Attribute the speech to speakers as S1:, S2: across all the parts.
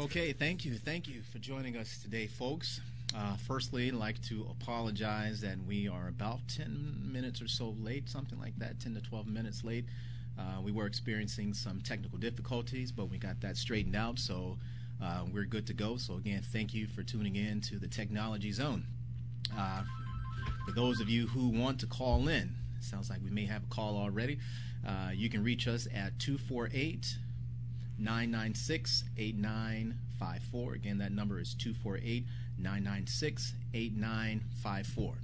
S1: Okay, thank you. Thank you for joining us today, folks. Firstly, I'd like to apologize that we are about 10 minutes or so late, something like that, 10 to 12 minutes late. We were experiencing some technical difficulties, but we got that straightened out, so we're good to go. So again, thank you for tuning in to the Technology Zone. For those of you who want to call in, it sounds like we may have a call already. You can reach us at 248-996-8954. Again, that number is 248-996-8954.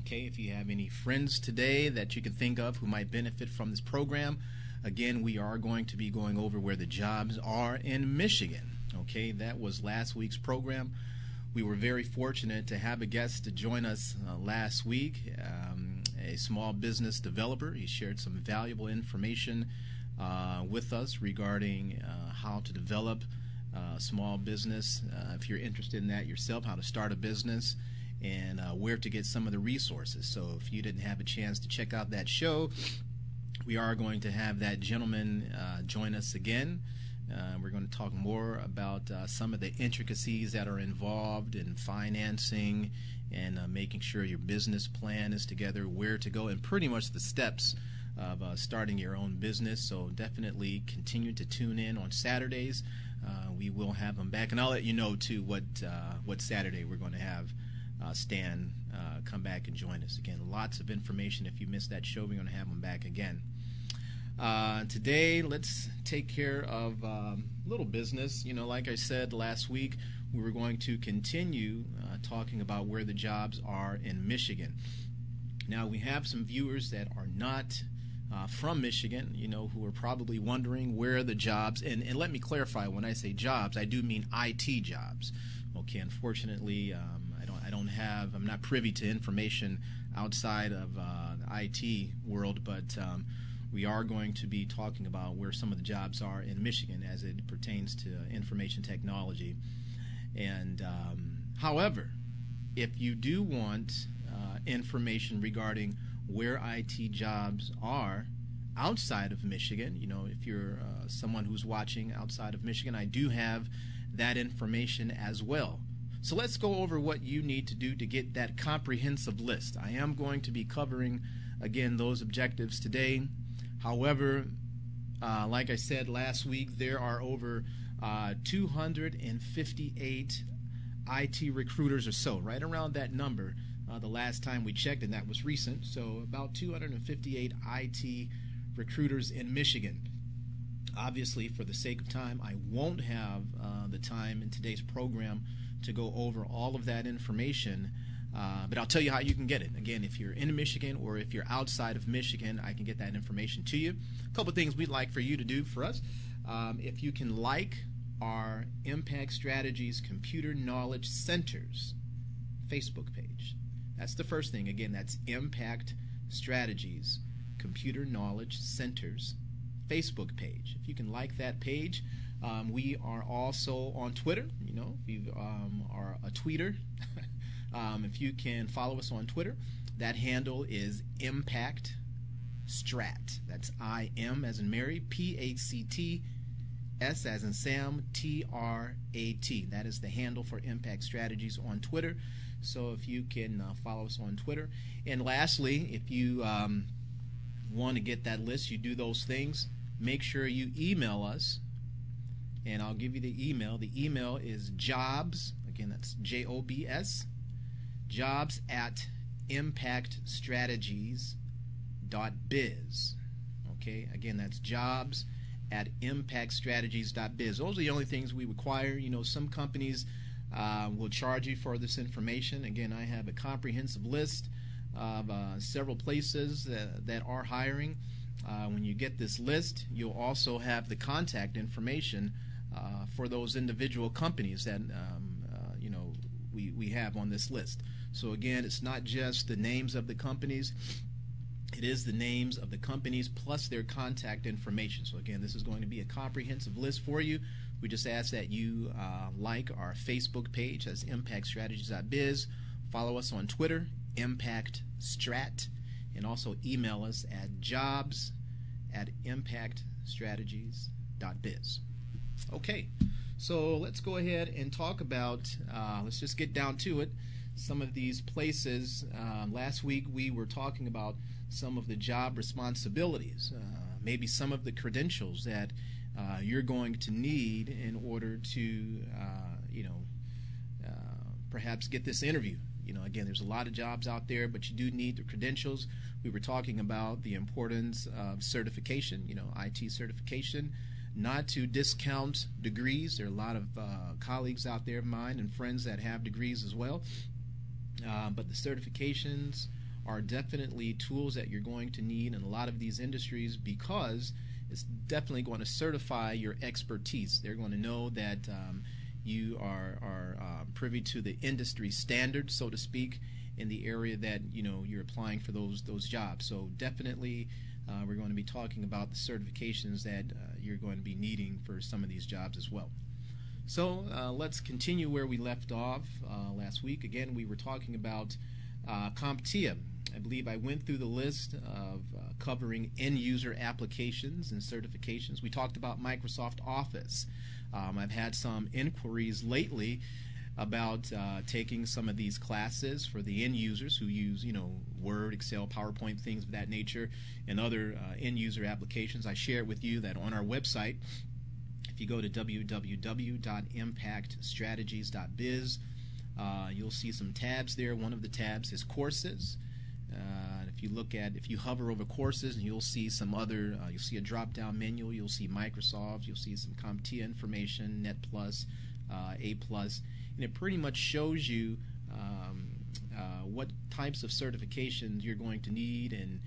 S1: Okay, if you have any friends today that you can think of who might benefit from this program, again, we are going to be going over where the jobs are in Michigan. Okay, that was last week's program. We were very fortunate to have a guest to join us last week, a small business developer. He shared some valuable information with us regarding how to develop a small business, if you're interested in that yourself, how to start a business, and where to get some of the resources. So if you didn't have a chance to check out that show, we are going to have that gentleman join us again. We're going to talk more about some of the intricacies that are involved in financing and making sure your business plan is together, where to go, and pretty much the steps of starting your own business. So definitely continue to tune in on Saturdays. We will have him back, and I'll let you know too what Saturday we're going to have Stan come back and join us again. Lots of information. If you missed that show, we're going to have him back again. Today, let's take care of little business. You know, like I said last week, we were going to continue talking about where the jobs are in Michigan. Now, we have some viewers that are not from Michigan, you know, who are probably wondering where the jobs, and let me clarify, when I say jobs, I do mean IT jobs. Okay, unfortunately, I'm not privy to information outside of the IT world, but we are going to be talking about where some of the jobs are in Michigan as it pertains to information technology. And however, if you do want information regarding where IT jobs are outside of Michigan, you know, if you're someone who's watching outside of Michigan, I do have that information as well. So let's go over what you need to do to get that comprehensive list. I am going to be covering, again, those objectives today. However, like I said last week, there are over 258 IT recruiters or so, right around that number the last time we checked, and that was recent. So about 258 IT recruiters in Michigan. Obviously, for the sake of time, I won't have the time in today's program to go over all of that information, but I'll tell you how you can get it. Again, if you're in Michigan or if you're outside of Michigan, I can get that information to you. A couple of things we'd like for you to do for us. If you can like our Impact Strategies Computer Knowledge Centers Facebook page. That's the first thing. Again, that's Impact Strategies Computer Knowledge Centers Facebook page. If you can like that page. We are also on Twitter. You know, if you are a tweeter, if you can follow us on Twitter, that handle is Impact Strat. That's I-M as in Mary, P-H-C-T, S as in Sam, T-R-A-T. That is the handle for Impact Strategies on Twitter. So if you can follow us on Twitter. And lastly, if you want to get that list, you do those things, make sure you email us. And I'll give you the email. The email is jobs, again, that's J-O-B-S, jobs at impactstrategies.biz. Okay, again, that's jobs at impactstrategies.biz. Those are the only things we require. You know, some companies will charge you for this information. Again, I have a comprehensive list of several places that are hiring. When you get this list, you'll also have the contact information for those individual companies that you know, we have on this list. So again, it's not just the names of the companies, it is the names of the companies plus their contact information. So again, this is going to be a comprehensive list for you. We just ask that you like our Facebook page, that's impactstrategies.biz, follow us on Twitter, ImpactStrat, and also email us at jobs@impactstrategies.biz. Okay, So let's go ahead and talk about, let's just get down to it, some of these places. Last week we were talking about some of the job responsibilities, maybe some of the credentials that you're going to need in order to, perhaps get this interview. Again, there's a lot of jobs out there, but you do need the credentials. We were talking about the importance of certification, IT certification, not to discount degrees. There are a lot of colleagues out there of mine and friends that have degrees as well. But the certifications are definitely tools that you're going to need in a lot of these industries, because it's definitely going to certify your expertise. They're going to know that you are privy to the industry standards, so to speak, in the area that you're applying for those jobs. So definitely we're going to be talking about the certifications that you're going to be needing for some of these jobs as well. So let's continue where we left off last week. Again, we were talking about CompTIA. I believe I went through the list of covering end-user applications and certifications. We talked about Microsoft Office. I've had some inquiries lately about taking some of these classes for the end users who use, Word, Excel, PowerPoint, things of that nature, and other end-user applications. I shared with you that on our website, if you go to www.impactstrategies.biz, you'll see some tabs there. One of the tabs is courses. If you hover over courses, and you'll see some other, you'll see a drop-down menu. You'll see Microsoft. You'll see some CompTIA information, Net Plus, A Plus, and it pretty much shows you what types of certifications you're going to need, and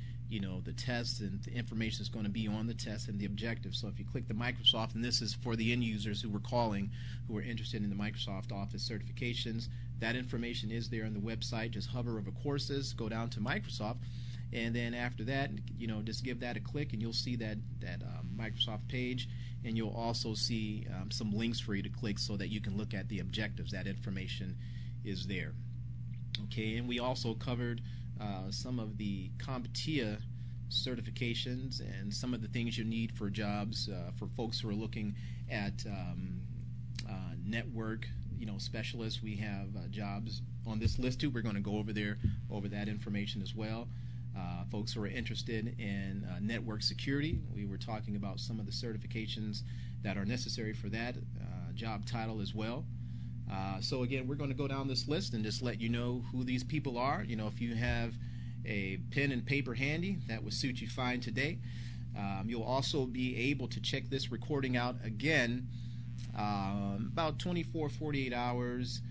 S1: the tests and the information is going to be on the test and the objectives. So if you click the Microsoft, and this is for the end users who were calling, who are interested in the Microsoft Office certifications, that information is there on the website. Just hover over courses, go down to Microsoft, and then after that, just give that a click, and you'll see that Microsoft page, and you'll also see some links for you to click so that you can look at the objectives. That information is there. Okay, and we also covered some of the CompTIA certifications and some of the things you need for jobs for folks who are looking at network specialists. We have jobs on this list too. We're going to go over that information as well. Folks who are interested in network security, we were talking about some of the certifications that are necessary for that job title as well. So again, we're going to go down this list and just let you know who these people are. If you have a pen and paper handy, that would suit you fine today. You'll also be able to check this recording out again about 48 hours.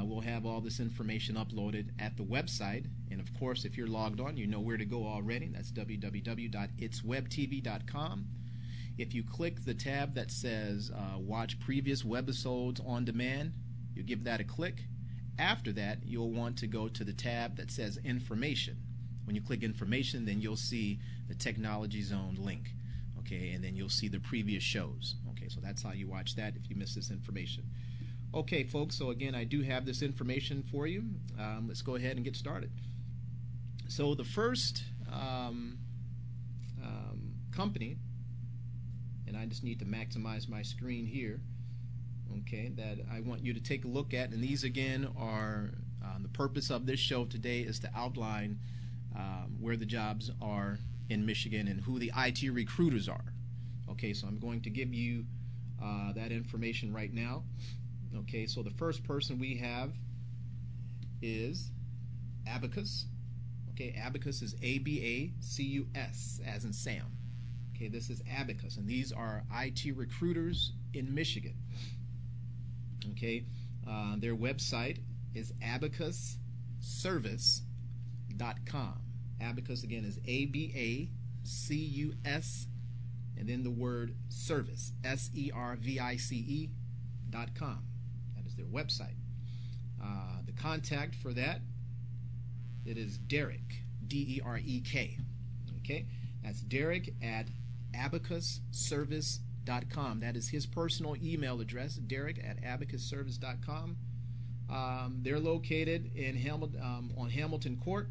S1: We'll have all this information uploaded at the website, and of course, if you're logged on, you know where to go already. That's www.ItsWebTV.com. If you click the tab that says watch previous webisodes on demand, you give that a click. After that, you'll want to go to the tab that says information. When you click information, then you'll see the Technology Zone link. Okay, and then you'll see the previous shows. Okay, so that's how you watch that if you miss this information. Okay, folks, so again, I do have this information for you. Let's go ahead and get started. So the first company, and I just need to maximize my screen here, okay, that I want you to take a look at, and these again are the purpose of this show today is to outline where the jobs are in Michigan and who the IT recruiters are. Okay, so I'm going to give you that information right now. Okay, so the first person we have is Abacus. Okay, Abacus is A-B-A-C-U-S, as in Sam. Okay, this is Abacus, and these are IT recruiters in Michigan. Okay, their website is abacusservice.com. Abacus again is A-B-A-C-U-S, and then the word service, S-E-R-V-I-C-E.com. That is their website. The contact for that, it is Derek, D-E-R-E-K. Okay, that's Derek at abacusservice.com. That is his personal email address, Derek at abacusservice.com. They're located in on Hamilton Court.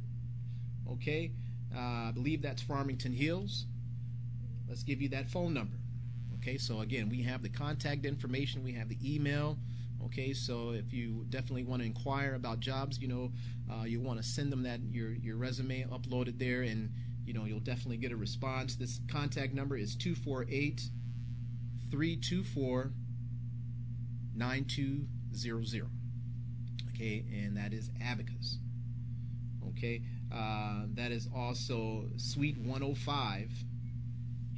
S1: Okay, I believe that's Farmington Hills. Let's give you that phone number. Okay, so again, we have the contact information, we have the email. Okay, so if you definitely want to inquire about jobs, you want to send them your resume, upload it there, and you'll definitely get a response. This contact number is 248-324-9200. Okay, and that is Abacus. Okay, that is also Suite 105,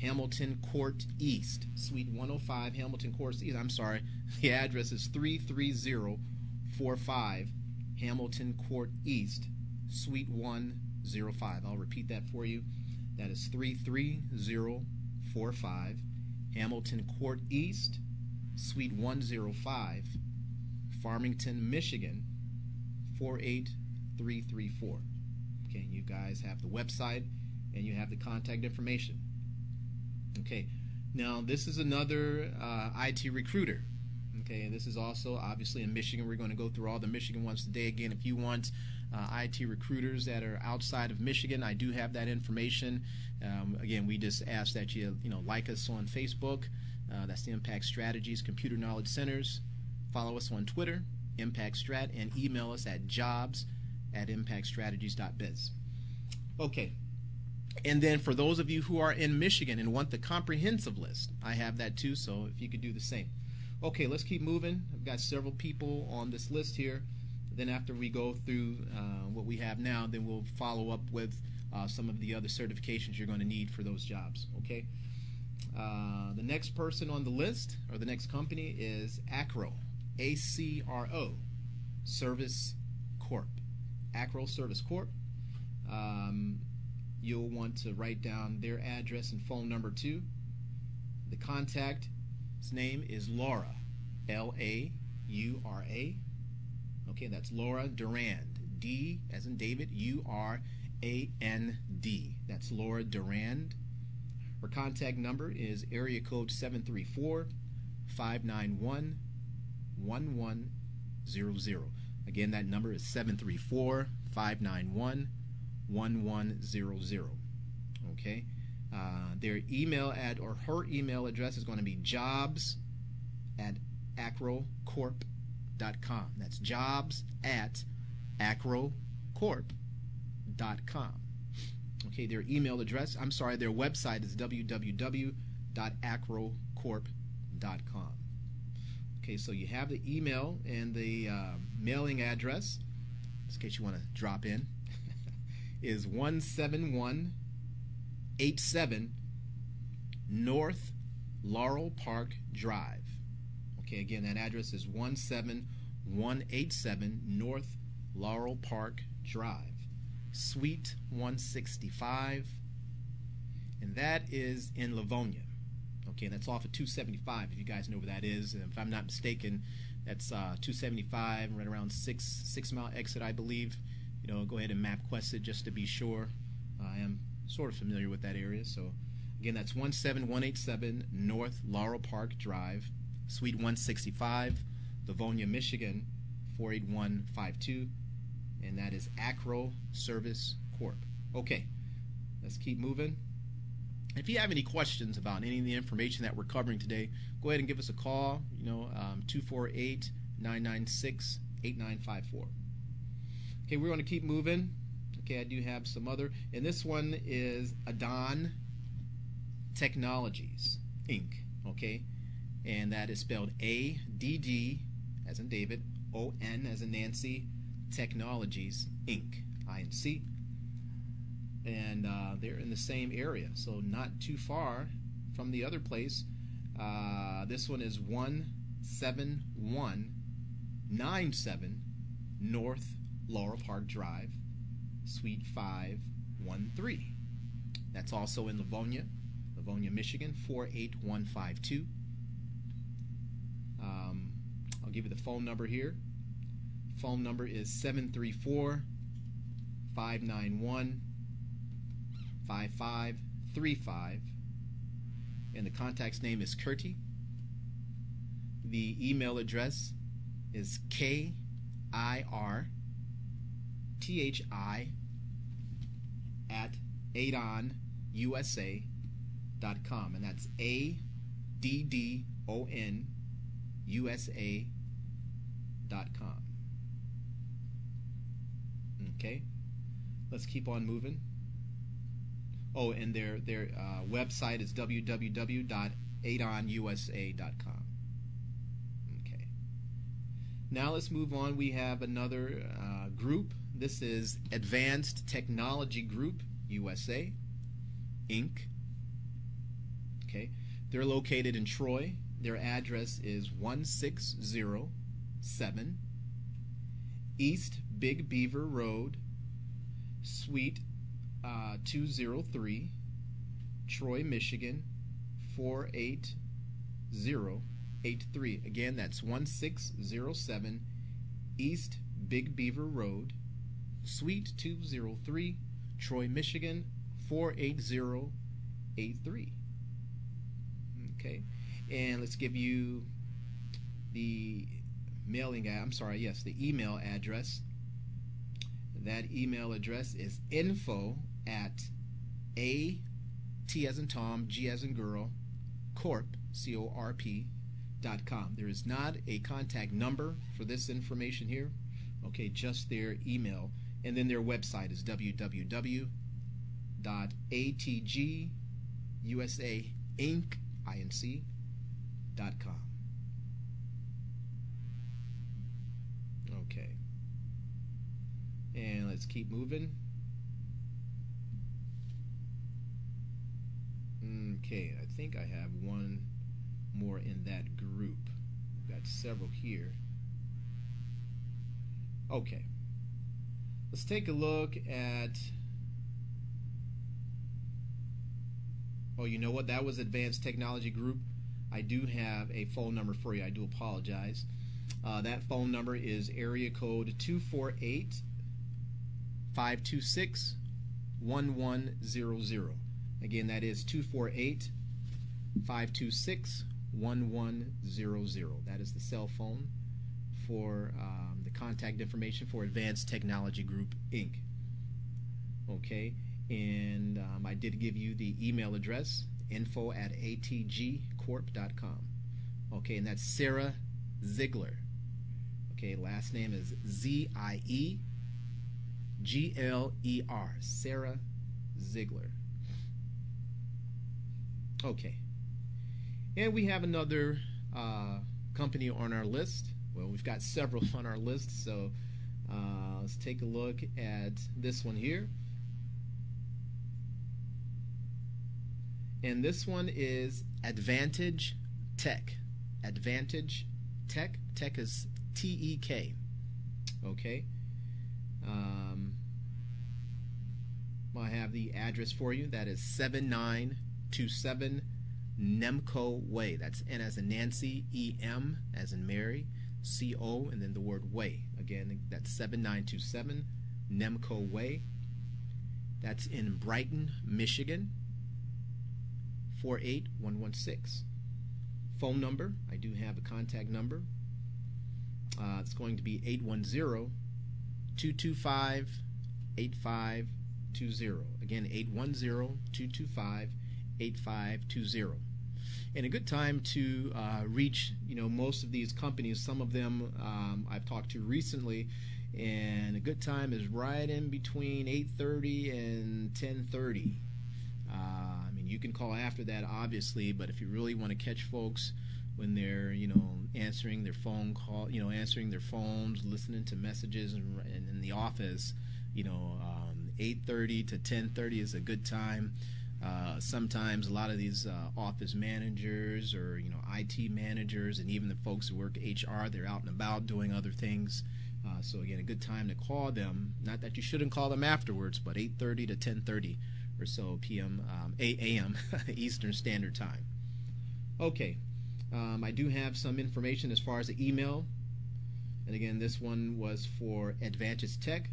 S1: Hamilton Court East. Suite 105, Hamilton Court East. I'm sorry, the address is 33045 Hamilton Court East, Suite 105. I'll repeat that for you. That is 33045 Hamilton Court East, Suite 105, Farmington, Michigan 48334. Okay, you guys have the website and you have the contact information. Okay, now this is another IT recruiter. Okay, this is also obviously in Michigan. We're going to go through all the Michigan ones today. Again, if you want IT recruiters that are outside of Michigan, I do have that information. Again, we just ask that you like us on Facebook. That's the Impact Strategies Computer Knowledge Centers. Follow us on Twitter, Impact Strat, and email us at jobs@impactstrategies.biz. Okay. And then for those of you who are in Michigan and want the comprehensive list, I have that too, so if you could do the same. Okay, let's keep moving. I've got several people on this list here. Then after we go through what we have now, then we'll follow up with some of the other certifications you're going to need for those jobs. Okay. The next person on the list, or the next company, is Acro, A-C-R-O, Service Corp. Acro Service Corp. You'll want to write down their address and phone number too. The contact's name is Laura, L-A-U-R-A. Okay, that's Laura Durand, D as in David, U-R-A-N-D. That's Laura Durand. Her contact number is area code 734-591-1100. Again, that number is 734-591-1100. Okay, their email or her email address is going to be jobs@acrocorp.com. That's jobs@acrocorp.com. Okay, their email address, their website is www.acrocorp.com. Okay, so you have the email and the mailing address, in case you want to drop in, is 17187 North Laurel Park Drive. Okay, again, that address is 17187 North Laurel Park Drive, Suite 165, and that is in Livonia. Okay, that's off of 275, if you guys know where that is. And if I'm not mistaken, that's 275, right around 6 mile exit, I believe. Go ahead and MapQuest it just to be sure. I am sort of familiar with that area. So again, that's 17187 North Laurel Park Drive, Suite 165, Livonia, Michigan 48152, and that is Acro Service Corp. Okay, let's keep moving. If you have any questions about any of the information that we're covering today, go ahead and give us a call. 248-996-8954. Okay, we're going to keep moving. Okay, I do have some other, and this one is Adon Technologies, Inc. Okay, and that is spelled A-D-D as in David, O-N as in Nancy, Technologies, Inc. I-N-C. And they're in the same area, so not too far from the other place. This one is 17197 North Laurel Park Drive, Suite 513. That's also in Livonia, Michigan 48152. I'll give you the phone number here. Phone number is 734-591-5535, and the contact's name is Kurti. The email address is KIRTHI@ADONUSA.com, and that's ADONUSA USA.com. Okay, let's keep on moving. Oh, and their website is www.adonusa.com. Okay. Now let's move on. We have another group. This is Advanced Technology Group USA, Inc. Okay. They're located in Troy. Their address is 1607 East Big Beaver Road, Suite 203, Troy, Michigan 48083. Again, that's 1607 East Big Beaver Road, Suite 203, Troy, Michigan 48083. Okay, and let's give you the the email address. That email address is info@A, T as in Tom, G as in girl, corp, CORP.com. There is not a contact number for this information here. Okay, just their email. And then their website is www.atgusainc.com. Okay. And let's keep moving. Okay, I think I have one more in that group. We've got several here. Okay. Let's take a look at... Oh, you know what? That was Advanced Technology Group. I do have a phone number for you. I do apologize. That phone number is area code 248-526-1100. Again, that is 248-526-1100. That is the cell phone for the contact information for Advanced Technology Group, Inc. Okay, and I did give you the email address, info@atgcorp.com. Okay, and that's Sarah Ziegler. Okay, last name is Ziegler. Sarah Ziegler. Okay, and we have another company on our list. Well, we've got several on our list, so let's take a look at this one here. And this one is Advantage Tech. Advantage Tech. Tech is T-E-K. Okay. I have the address for you. That is 7927 Nemco Way. That's N as in Nancy, E-M as in Mary, C-O, and then the word Way. Again, that's 7927 Nemco Way. That's in Brighton, Michigan, 48116. Phone number, I do have a contact number. It's going to be 810-225-8520. Again, 810-225-8520. And a good time to reach, most of these companies. Some of them I've talked to recently, and a good time is right in between 8:30 and 10:30. I mean, you can call after that, obviously, but if you really want to catch folks when they're, answering their phone call, answering their phones, listening to messages, and in the office, 8:30 to 10:30 is a good time. Sometimes a lot of these office managers or IT managers and even the folks who work HR, they're out and about doing other things. So again, a good time to call them. Not that you shouldn't call them afterwards, but 8:30 to 10:30 or so p.m. a.m. Eastern Standard Time. Okay, I do have some information as far as the email. And again, this one was for Advantage Tech.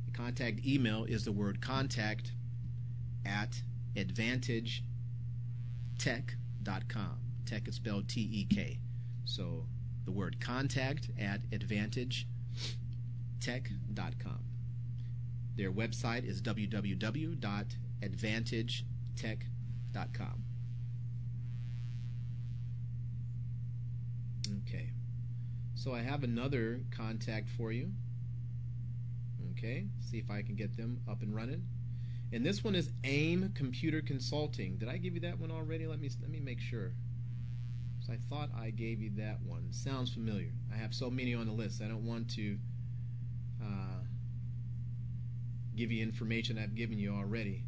S1: The contact email is the word contact at AdvantageTech.com. Tech is spelled T-E-K. So the word contact at AdvantageTech.com. Their website is www.advantagetech.com. Okay, so I have another contact for you. Okay, see if I can get them up and running. And this one is AIM Computer Consulting. Did I give you that one already? Let me make sure. So I thought I gave you that one. Sounds familiar. I have so many on the list. I don't want to give you information I've given you already.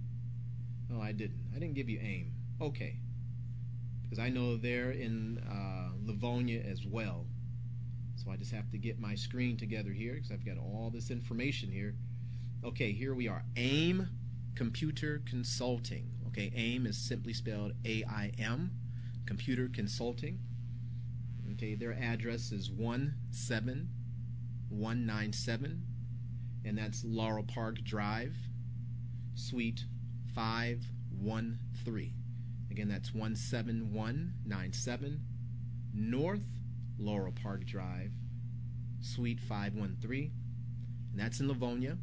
S1: Oh, I didn't. I didn't give you AIM. Okay. Because I know they're in Livonia as well. So I just have to get my screen together here because I've got all this information here. Okay, here we are. AIM Computer Consulting. Okay, AIM is simply spelled A-I-M, Computer Consulting. Okay, their address is 17197, and that's Laurel Park Drive, Suite 513. Again, that's 17197 North Laurel Park Drive, Suite 513, and that's in Livonia,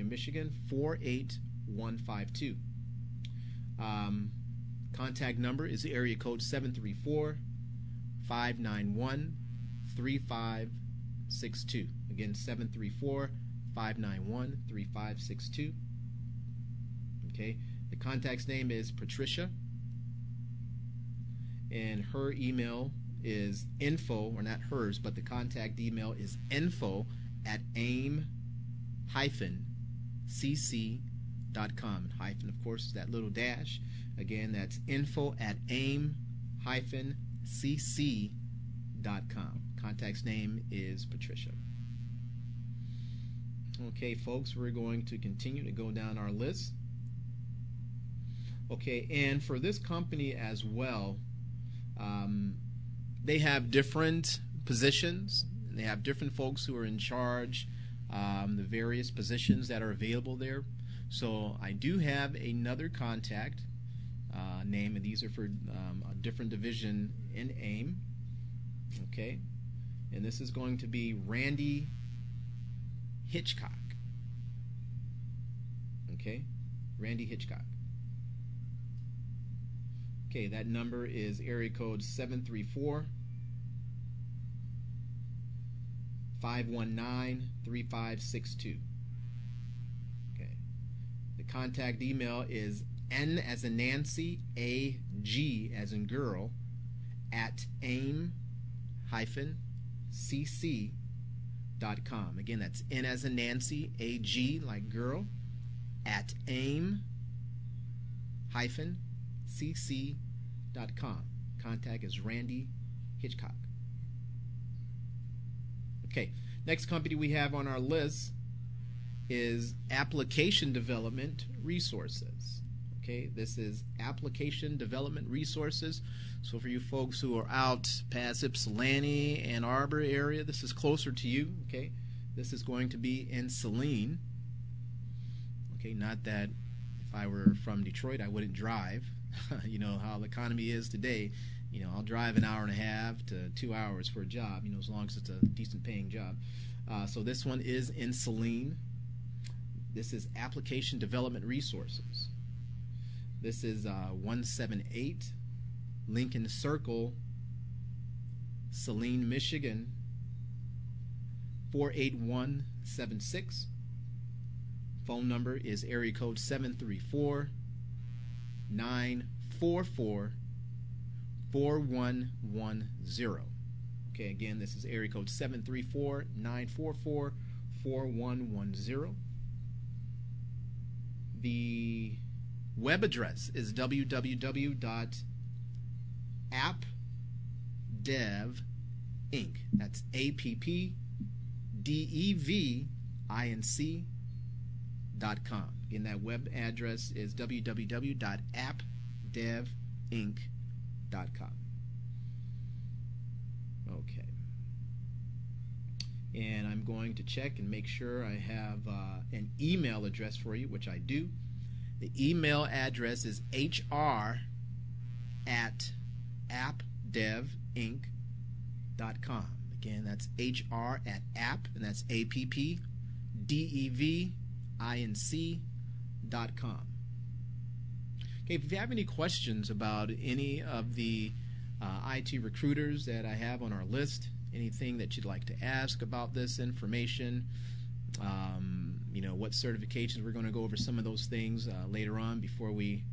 S1: Michigan, 48152. Contact number is the area code 734-591-3562. Again, 734-591-3562. Okay, the contact's name is Patricia, and her email is info, or not hers, but the contact email is info@aim-cc.com. Hyphen, of course, is that little dash. Again, that's info@aim-cc.com. Contact's name is Patricia. Okay, folks, we're going to continue to go down our list. Okay, and for this company as well, they have different positions. They have different folks who are in charge, the various positions that are available there. So I do have another contact name, and these are for a different division in AIM. Okay, and this is going to be Randy Hitchcock. Okay, Randy Hitchcock. Okay, that number is area code 734-519-3562. Okay. The contact email is N as in Nancy, A-G as in girl, at aim-cc.com. Again, that's N as in Nancy, A-G like girl, at aim-cc.com. Contact is Randy Hitchcock. Okay, next company we have on our list is Application Development Resources. Okay, this is Application Development Resources. So for you folks who are out past Ypsilanti, Ann Arbor area, this is closer to you. Okay, this is going to be in Saline. Okay, not that if I were from Detroit I wouldn't drive. You know how the economy is today. You know, I'll drive an hour and a half to 2 hours for a job, you know, as long as it's a decent paying job. So this one is in Saline. This is Application Development Resources. This is 178 Lincoln Circle, Saline, Michigan, 48176. Phone number is area code 734-944-4110. Okay, again, this is area code 734-944-4110. The web address is www.appdevinc. That's AppDevinc.com. Again, that web address is www.appdevinc.com. Okay. And I'm going to check and make sure I have an email address for you, which I do. The email address is hr@appdevinc.com. Again, that's hr@app, and that's appdevinc.com. Okay, if you have any questions about any of the IT recruiters that I have on our list. Anything that you'd like to ask about this information, what certifications, we're going to go over some of those things later on before we,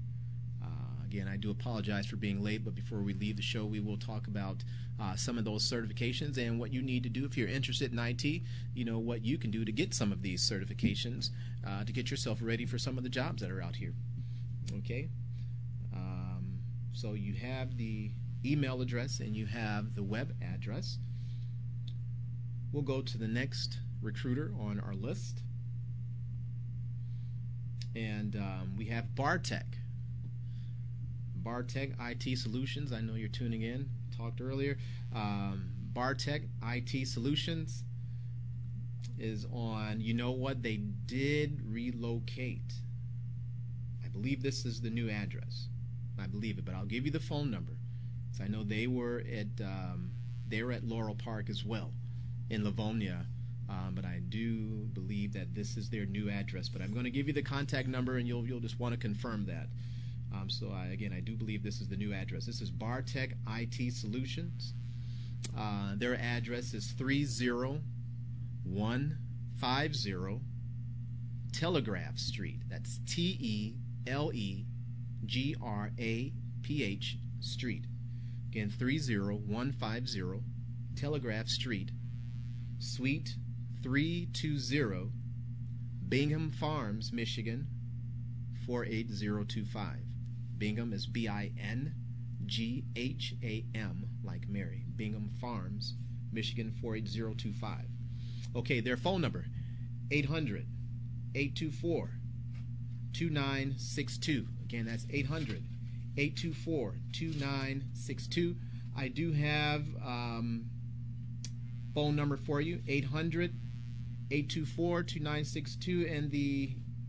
S1: again, I do apologize for being late, but before we leave the show, we will talk about some of those certifications and what you need to do if you're interested in IT, what you can do to get some of these certifications to get yourself ready for some of the jobs that are out here. Okay? So you have the email address and you have the web address. We'll go to the next recruiter on our list, and we have Bartech IT Solutions. I know you're tuning in, talked earlier. Bartech IT Solutions is on, they did relocate. I believe this is the new address. I believe it, but I'll give you the phone number. So I know they were at Laurel Park as well in Livonia, but I do believe that this is their new address. But I'm going to give you the contact number, and you'll just want to confirm that. So I do believe this is the new address. This is Bartech IT Solutions. Their address is 30150 Telegraph Street. That's TELEGRAPH Street. Again, 30150 Telegraph Street, Suite 320, Bingham Farms, Michigan 48025. Bingham is BINGHAM, like Mary. Bingham Farms, Michigan 48025. Okay, their phone number, 800-824-2962. Again, that's 800-824-2962. I do have phone number for you, 800-824-2962, and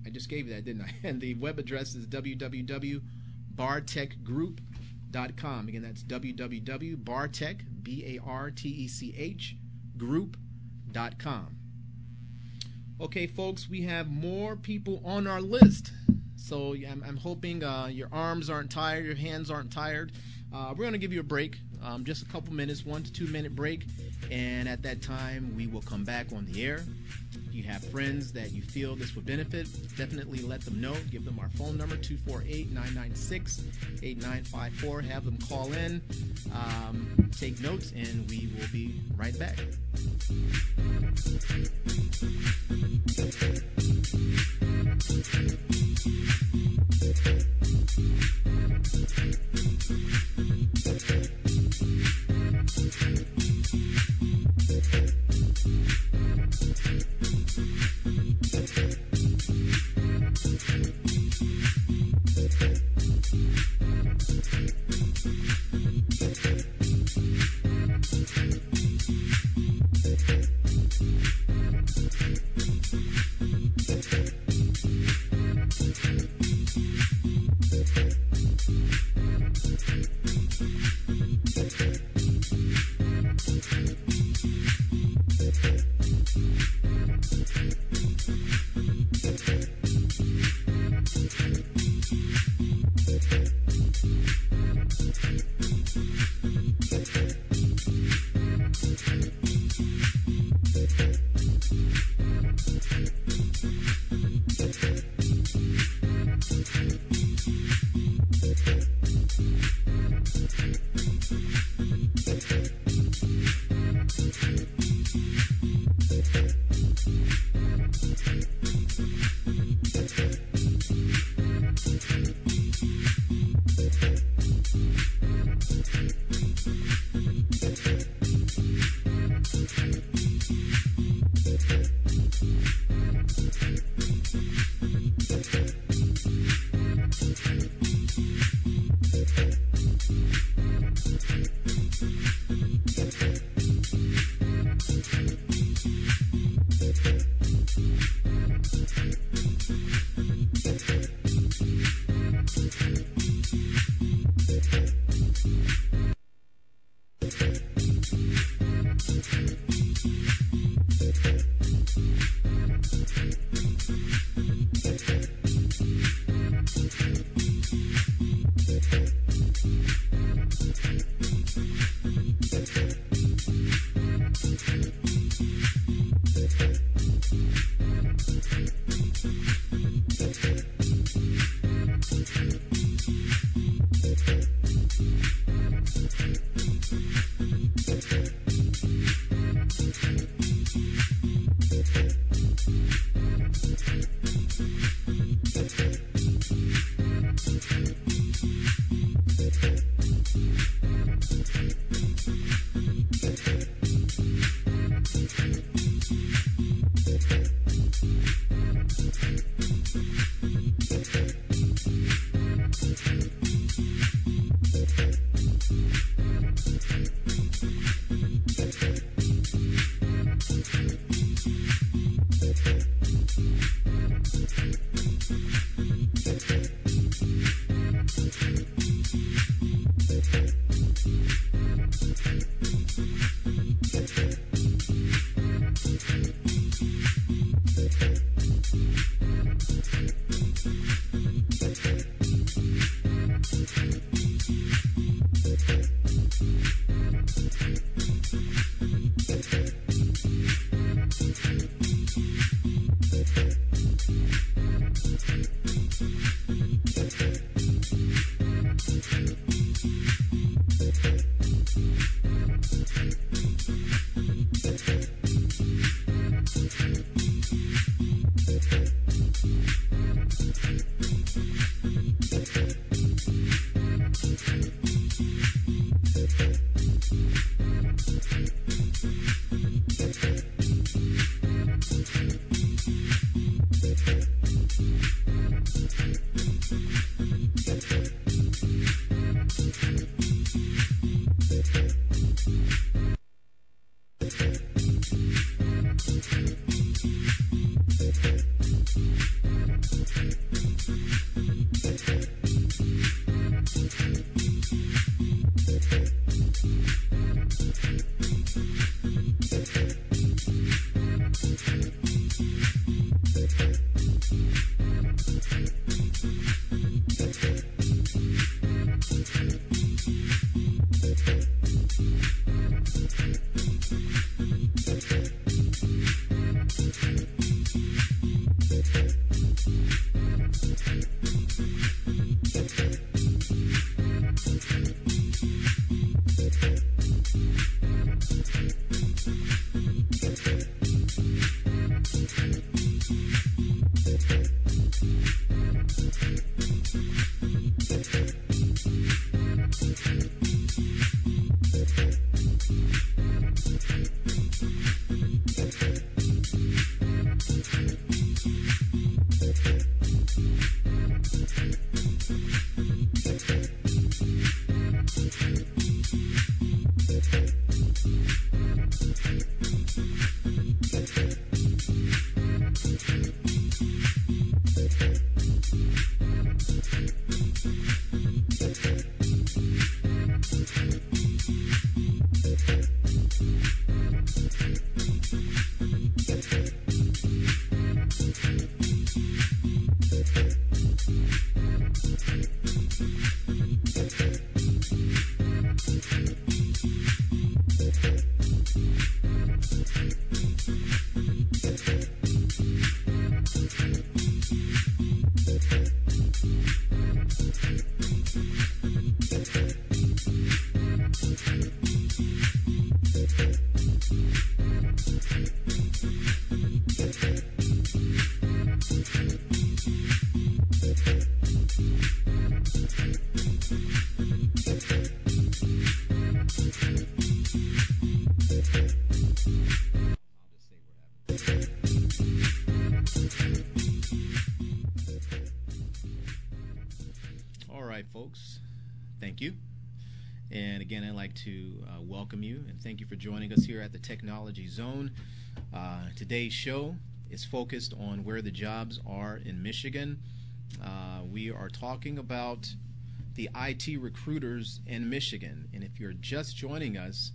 S1: I just gave you that, didn't I? And the web address is www.bartechgroup.com. Again, that's www.bartech, B-A-R-T-E-C-H, group.com. Okay, folks, we have more people on our list. So I'm hoping your arms aren't tired, your hands aren't tired. We're going to give you a break, just a couple minutes, 1 to 2 minute break, and at that time we will come back on the air. If you have friends that you feel this would benefit, definitely let them know. Give them our phone number, 248-996-8954. Have them call in, take notes, and we will be right back. All right, folks, thank you. And again, I'd like to welcome you and thank you for joining us here at the Technology Zone. Today's show is focused on where the jobs are in Michigan. We are talking about the IT recruiters in Michigan. And if you're just joining us,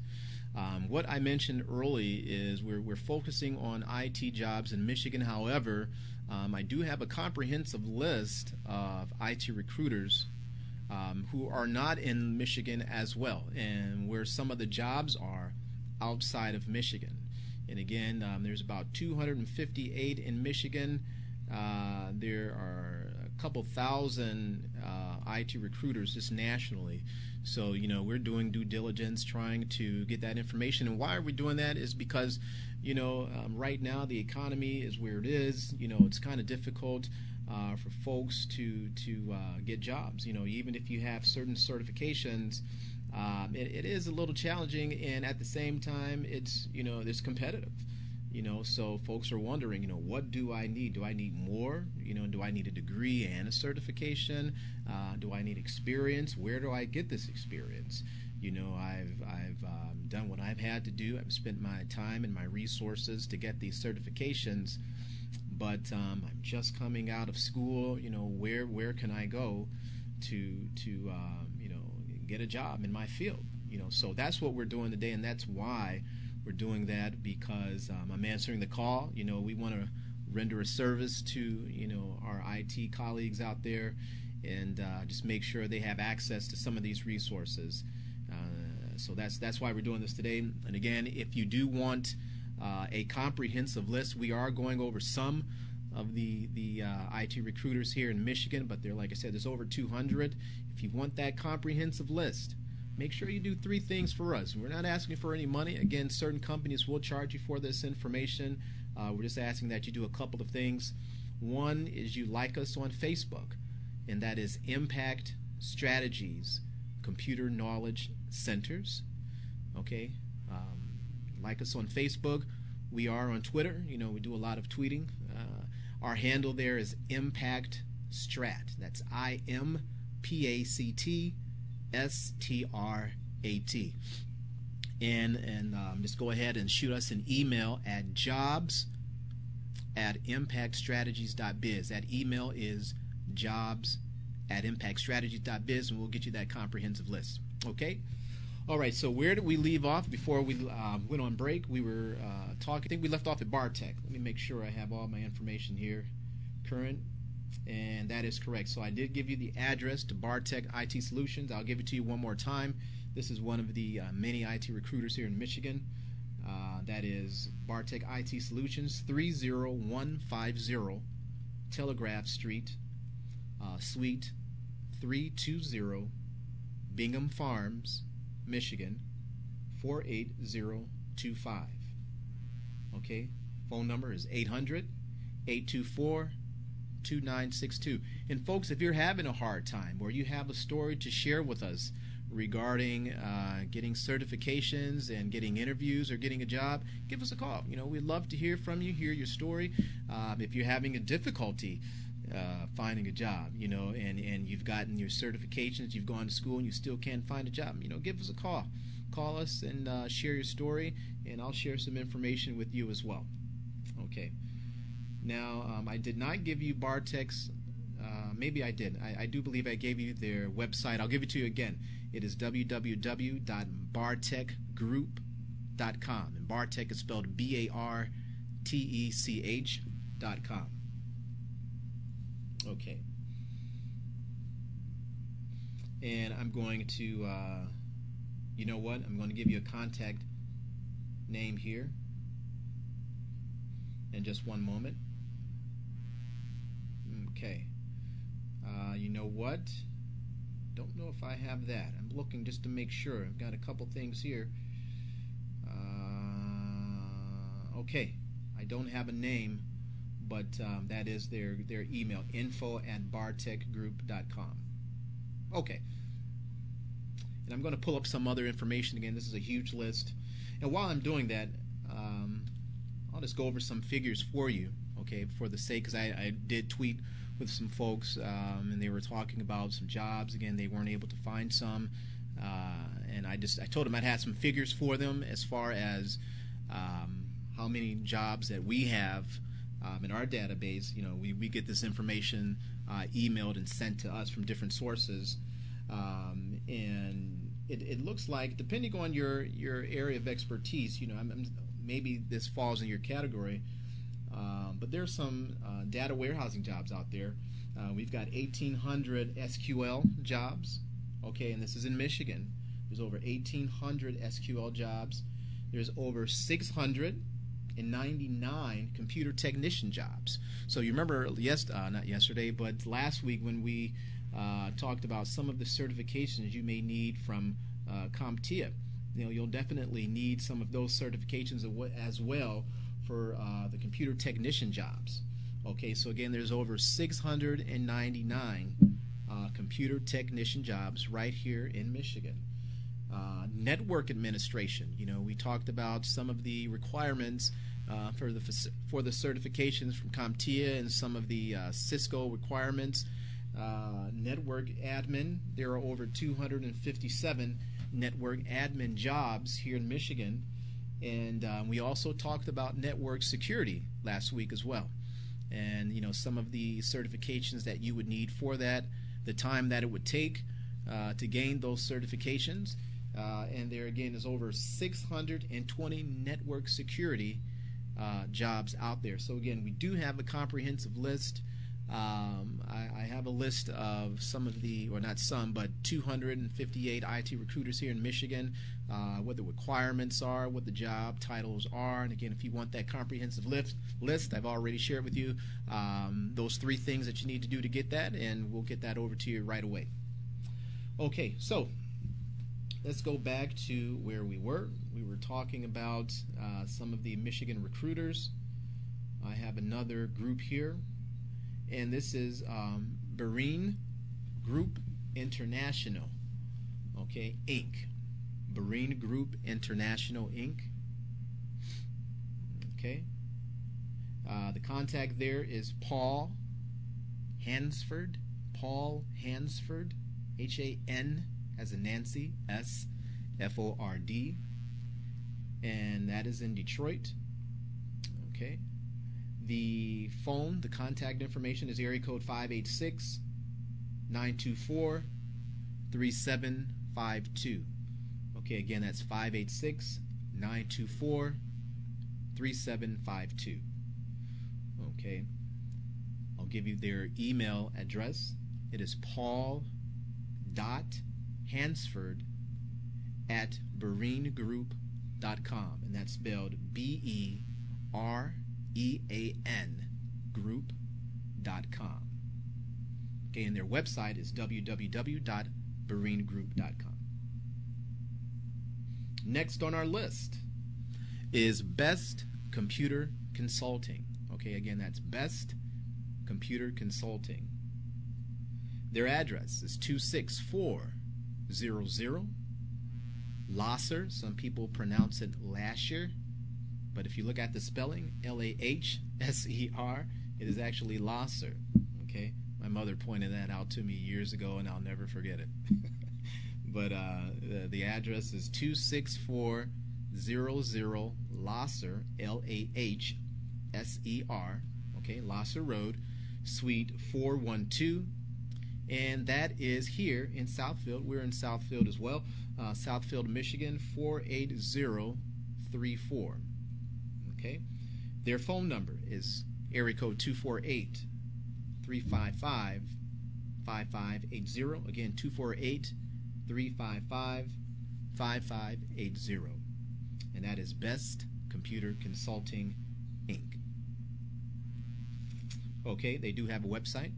S1: what I mentioned early is we're focusing on IT jobs in Michigan. However, I do have a comprehensive list of IT recruiters who are not in Michigan as well, and where some of the jobs are outside of Michigan. And again, there's about 258 in Michigan. There are a couple thousand IT recruiters just nationally. So, you know, we're doing due diligence trying to get that information. And why are we doing that is because, you know, right now the economy is where it is. You know, it's kind of difficult for folks to get jobs. You know, even if you have certain certifications, it is a little challenging, and at the same time, it's, you know, it's competitive. You know, so folks are wondering, you know, what do I need? Do I need more? You know, do I need a degree and a certification? Do I need experience? Where do I get this experience? You know, I've done what I've had to do. I've spent my time and my resources to get these certifications, but I'm just coming out of school. You know, where can I go to you know, get a job in my field? You know, so that's what we're doing today, and that's why we're doing that, because I'm answering the call. You know, we want to render a service to, you know, our IT colleagues out there, and just make sure they have access to some of these resources. So that's why we're doing this today. And again, if you do want a comprehensive list, we are going over some of the IT recruiters here in Michigan, but like I said, there's over 200. If you want that comprehensive list, make sure you do 3 things for us. We're not asking for any money. Again, certain companies will charge you for this information. We're just asking that you do a couple of things. One is you like us on Facebook, and that is Impact Strategies Computer Knowledge Centers. Okay, like us on Facebook. We are on Twitter. You know, we do a lot of tweeting. Our handle there is Impact Strat. That's IMPACT STRAT. And just go ahead and shoot us an email at jobs@impactstrategies.biz. That email is jobs@impactstrategies.biz, and we'll get you that comprehensive list. Okay? All right, so where did we leave off before we went on break? We were talking, I think we left off at Bartech. Let me make sure I have all my information here current. And that is correct. So I did give you the address to Bartech IT Solutions. I'll give it to you one more time. This is one of the many IT recruiters here in Michigan. That is Bartech IT Solutions, 30150 Telegraph Street, Suite 320, Bingham Farms, Michigan, 48025. Okay, phone number is 800-824-2962. And folks, if you're having a hard time or you have a story to share with us regarding getting certifications and getting interviews or getting a job, give us a call. You know, we'd love to hear from you, hear your story. If you're having a difficulty finding a job, you know, and you've gotten your certifications, you've gone to school, and you still can't find a job, you know, give us a call. Call us and share your story, and I'll share some information with you as well. Okay. Now, I did not give you Bartek's, maybe I did. I do believe I gave you their website. I'll give it to you again. It is www.bartekgroup.com. And Bartek is spelled BARTECH.com. Okay. And I'm going to, you know what? I'm going to give you a contact name here in just one moment. Okay. You know what? Don't know if I have that. I'm looking just to make sure. I've got a couple things here. Okay. I don't have a name, but that is their email, info@bartekgroup.com. Okay. And I'm going to pull up some other information again. This is a huge list. And while I'm doing that, I'll just go over some figures for you, okay, for the sake, because I did tweet with some folks, and they were talking about some jobs. Again, they weren't able to find some, and I told them I'd have some figures for them as far as how many jobs that we have in our database. You know, we get this information emailed and sent to us from different sources, and it looks like, depending on your area of expertise, you know, maybe this falls in your category, but there's some data warehousing jobs out there. We've got 1,800 SQL jobs, okay, and this is in Michigan. There's over 1,800 SQL jobs. There's over 699 computer technician jobs. So you remember, not yesterday, but last week when we talked about some of the certifications you may need from CompTIA. You know, you'll definitely need some of those certifications as well for the computer technician jobs. Okay, so again, there's over 699 computer technician jobs right here in Michigan. Network administration. You know, we talked about some of the requirements for the certifications from CompTIA and some of the Cisco requirements. Network admin. There are over 257 network admin jobs here in Michigan, and we also talked about network security last week as well, and you know, some of the certifications that you would need for that, the time that it would take to gain those certifications, and there again is over 620 network security jobs out there. So again, we do have a comprehensive list. I have a list of some of the, or not some, but 258 IT recruiters here in Michigan, what the requirements are, what the job titles are, and again, if you want that comprehensive list, I've already shared with you those 3 things that you need to do to get that, and we'll get that over to you right away. Okay, so let's go back to where we were. We were talking about some of the Michigan recruiters. I have another group here, and this is Barine Group International, okay, Inc. Barine Group International, Inc. Okay. The contact there is Paul Hansford, H-A-N as in Nancy, S-F-O-R-D, and that is in Detroit. Okay. The phone, the contact information is area code 586-924-3752. Okay, again, that's 586-924-3752. Okay, I'll give you their email address. It is paul.hansford@barinegroup.com, and that's spelled B-E-R-E-A-N group.com. Okay, and their website is www.barinegroup.com. Next on our list is Best Computer Consulting. Okay, again, that's Best Computer Consulting. Their address is 26400 Lasser. Some people pronounce it Lasher, but if you look at the spelling, L-A-H-S-E-R, it is actually Lasser. Okay, my mother pointed that out to me years ago, and I'll never forget it. But the address is 26400 Lahser, Lahser, okay, Lahser Road, Suite 412, and that is here in Southfield. We're in Southfield as well, Southfield, Michigan 48034. Okay, their phone number is area code 248-355-5580. Again, 248-355-5580, and that is Best Computer Consulting Inc. Okay, they do have a website.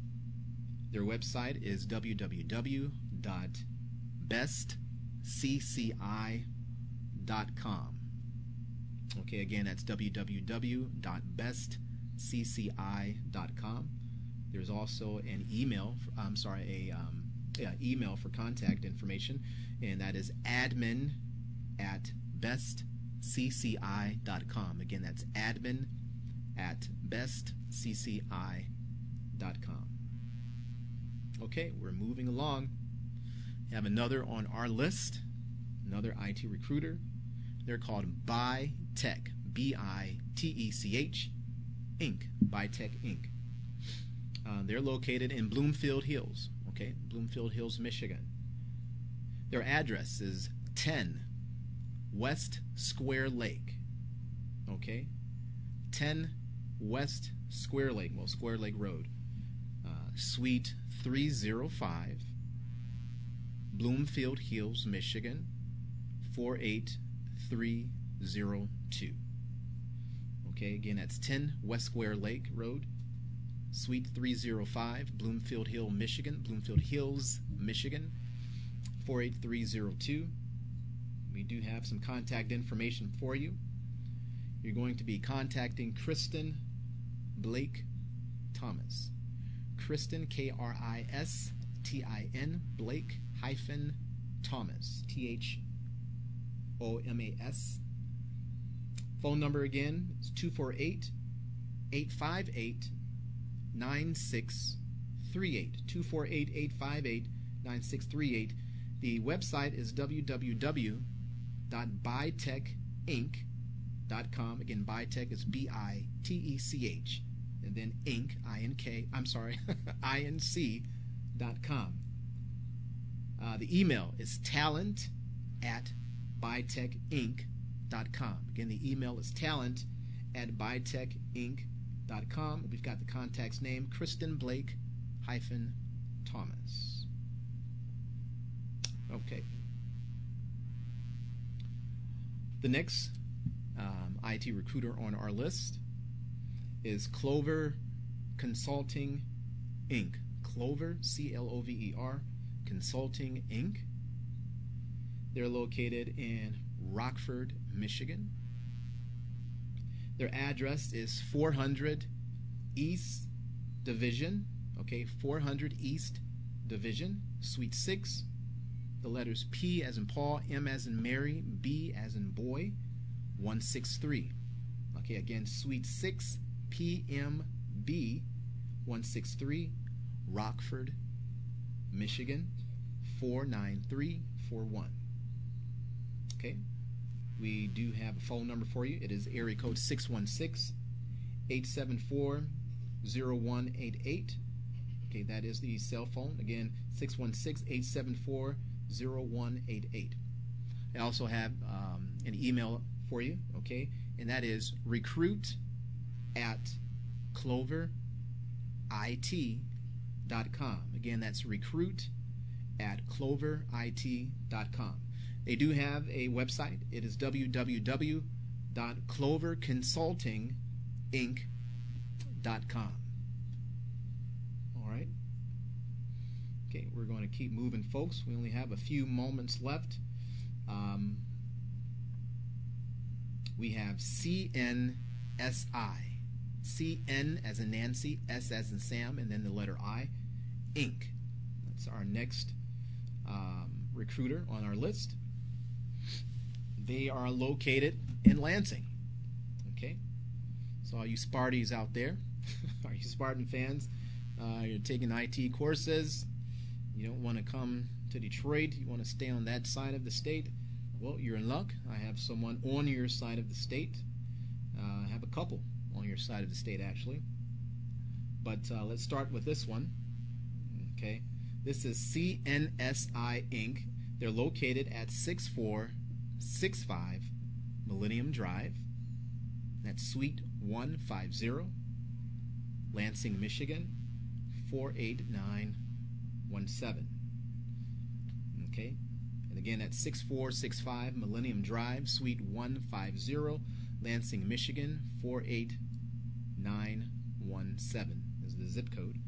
S1: Their website is www.bestcci.com. Okay, again, that's www.bestcci.com. There's also an email, email for contact information, and that is admin@bestcci.com. Again, that's admin@bestcci.com. Okay, we're moving along. We have another on our list, another IT recruiter. They're called BITech, B-I-T-E-C-H, Inc., BITech Inc. They're located in Bloomfield Hills, okay, Bloomfield Hills, Michigan. Their address is 10 West Square Lake, okay, 10 West Square Lake, well, Square Lake Road, Suite 305, Bloomfield Hills, Michigan 48302. Okay, again, that's 10 West Square Lake Road, Suite 305, Bloomfield Hills, Michigan 48302. We do have some contact information for you. You're going to be contacting Kristen Blake Thomas. Kristen, K-R-I-S-T-I-N, Blake hyphen Thomas, T-H-O-M-A-S. Phone number again is 248-858-9638, 248-858-9638. The website is www.bitechinc.com. Again, BITech is B-I-T-E-C-H, and then Inc., I-N-K, I'm sorry, INC.com. The email is talent@bitechinc.com. Again, the email is talent@bitechinc.com. We've got the contact's name, Kristen Blake hyphen Thomas. Okay. The next IT recruiter on our list is Clover Consulting Inc. Clover, C-L-O-V-E-R, Consulting Inc. They're located in Rockford, Michigan. Their address is 400 East Division, okay, 400 East Division, Suite 6, the letters P as in Paul, M as in Mary, B as in boy, 163. Okay, again, Suite 6, PMB 163, Rockford, Michigan 49341. Okay, we do have a phone number for you. It is area code 616-874-0188. Okay, that is the cell phone. Again, 616-874-0188. I also have an email for you, okay, and that is recruit@cloverit.com. Again, that's recruit@cloverit.com. They do have a website. It is www.cloverconsultinginc.com. All right. Okay, we're going to keep moving, folks. We only have a few moments left. We have CNSI. CN as in Nancy, S as in Sam, and then the letter I, Inc. That's our next recruiter on our list. They are located in Lansing. Okay, so all you Sparties out there, all you Spartan fans, you're taking IT courses, you don't want to come to Detroit, you want to stay on that side of the state, well, you're in luck. I have someone on your side of the state. I have a couple on your side of the state, actually. But let's start with this one. Okay, this is CNSI Inc. They're located at 6465 Millennium Drive. That's Suite 150, Lansing, Michigan, 48917. Okay, and again, that's 6465 Millennium Drive, Suite 150, Lansing, Michigan, 48917. This is the zip code.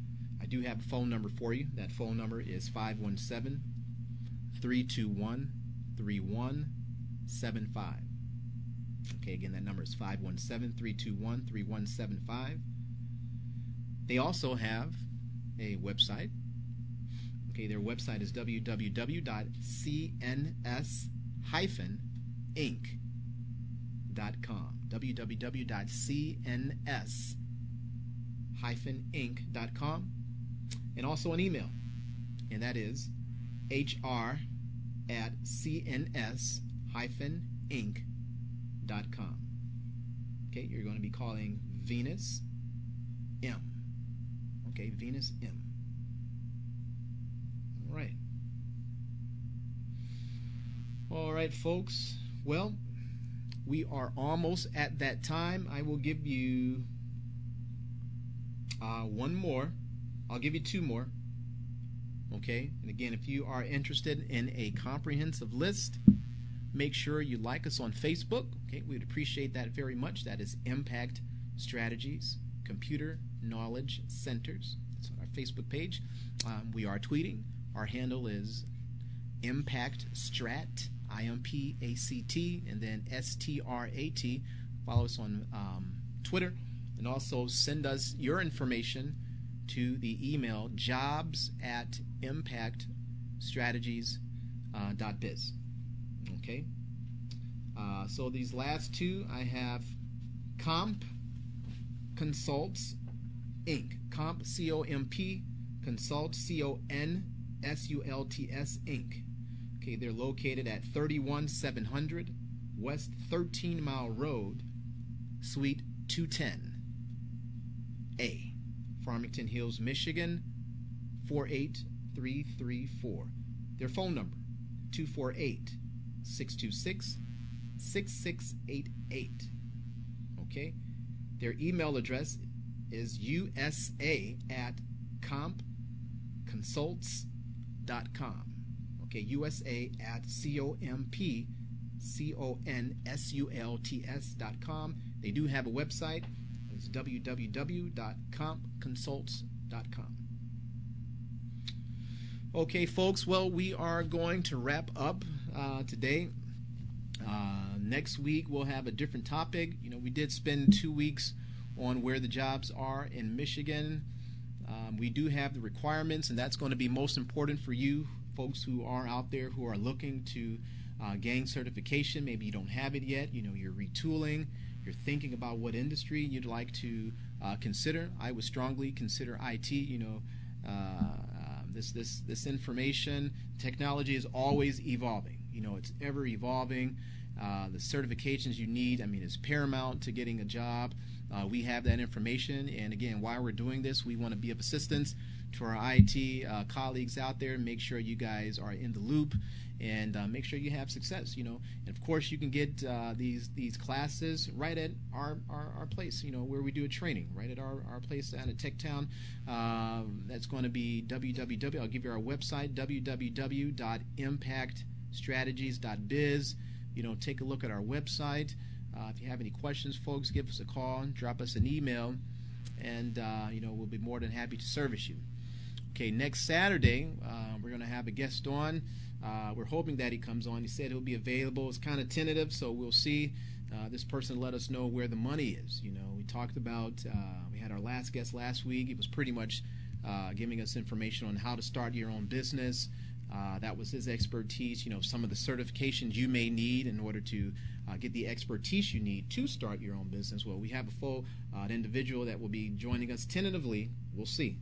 S1: I do have a phone number for you. That phone number is 517-321-3175. Okay, again, that number is 517-321-3175. They also have a website. Okay, their website is www.cns-inc.com. www.cns-inc.com. And also an email, and that is hr@cns-inc.com. Okay, you're going to be calling Venus M. Okay, Venus M. All right. All right, folks. Well, we are almost at that time. I will give you one more. I'll give you two more. Okay, and again, if you are interested in a comprehensive list, make sure you like us on Facebook. Okay, we would appreciate that very much. That is Impact Strategies Computer Knowledge Centers. That's on our Facebook page. We are tweeting. Our handle is Impact Strat, IMPACT, and then STRAT. Follow us on Twitter, and also send us your information to the email jobs@impactstrategies.biz. Okay. So these last two, I have Comp Consults Inc. Comp, C-O-M-P, Consult, C-O-N-S-U-L-T-S Inc. Okay, they're located at 31700 West 13 Mile Road, Suite 210A, Farmington Hills, Michigan, 48334. Their phone number, 248-626-6688. Okay? Their email address is usa@compconsults.com. Okay, usa@compconsults.com. They do have a website. It's www.compconsults.com. Okay, folks, well, we are going to wrap up today. Next week, we'll have a different topic. You know, we did spend 2 weeks on where the jobs are in Michigan. We do have the requirements, and that's going to be most important for you folks who are out there who are looking to gain certification. Maybe you don't have it yet. You know, you're retooling. You're thinking about what industry you'd like to consider. I would strongly consider IT. You know, this information technology is always evolving. You know, it's ever evolving. The certifications you need, I mean, is paramount to getting a job. We have that information, and again, while we're doing this, we want to be of assistance to our IT colleagues out there. Make sure you guys are in the loop, and make sure you have success. You know, and of course, you can get these classes right at our place. You know, where we do a training, right at our place down at Tech Town. That's going to be www. I'll give you our website, www.impactstrategies.biz. You know, take a look at our website. If you have any questions, folks, give us a call, drop us an email, and you know, we'll be more than happy to service you. Okay, next Saturday, we're going to have a guest on. We're hoping that he comes on. He said he'll be available. It's kind of tentative, so we'll see. This person let us know where the money is. You know, we talked about, we had our last guest last week. He was pretty much giving us information on how to start your own business. That was his expertise. You know, some of the certifications you may need in order to get the expertise you need to start your own business. Well, we have a full individual that will be joining us tentatively. We'll see.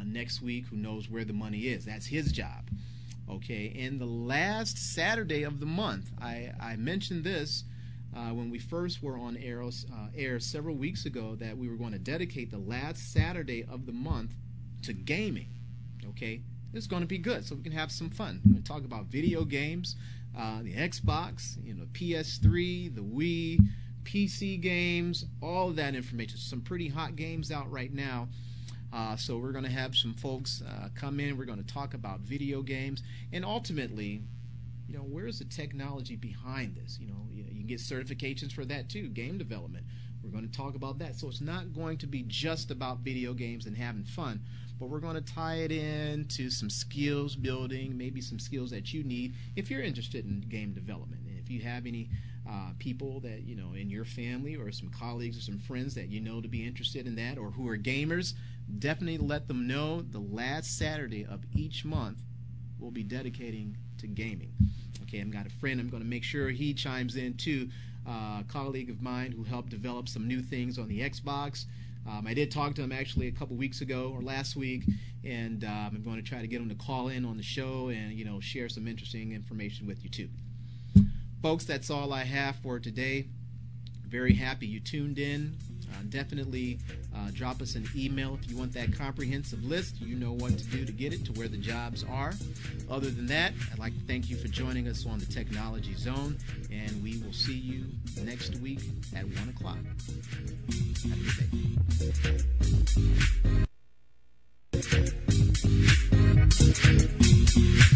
S1: next week, who knows where the money is. That's his job. Okay, and the last Saturday of the month, I mentioned this when we first were on air several weeks ago, that we were going to dedicate the last Saturday of the month to gaming. Okay, it's going to be good, so we can have some fun. We're going to talk about video games, the Xbox, PS3, the Wii, PC games, all of that information. Some pretty hot games out right now. So we're going to have some folks come in. We're going to talk about video games, and ultimately, where's the technology behind this? You can get certifications for that too, game development. We're going to talk about that. So it's not going to be just about video games and having fun, but we're going to tie it into some skills building, maybe some skills that you need if you're interested in game development. And if you have any people that, in your family, or some colleagues or some friends that to be interested in that, or who are gamers, definitely let them know the last Saturday of each month we'll be dedicating to gaming. Okay, I've got a friend, I'm going to make sure he chimes in too, a colleague of mine who helped develop some new things on the Xbox. I did talk to him actually a couple weeks ago, or last week, and I'm going to try to get him to call in on the show and share some interesting information with you too. Folks, that's all I have for today. Very happy you tuned in. Definitely drop us an email if you want that comprehensive list. You know what to do to get it to where the jobs are. Other than that, I'd like to thank you for joining us on the Technology Zone, and we will see you next week at 1 o'clock. Have a good day.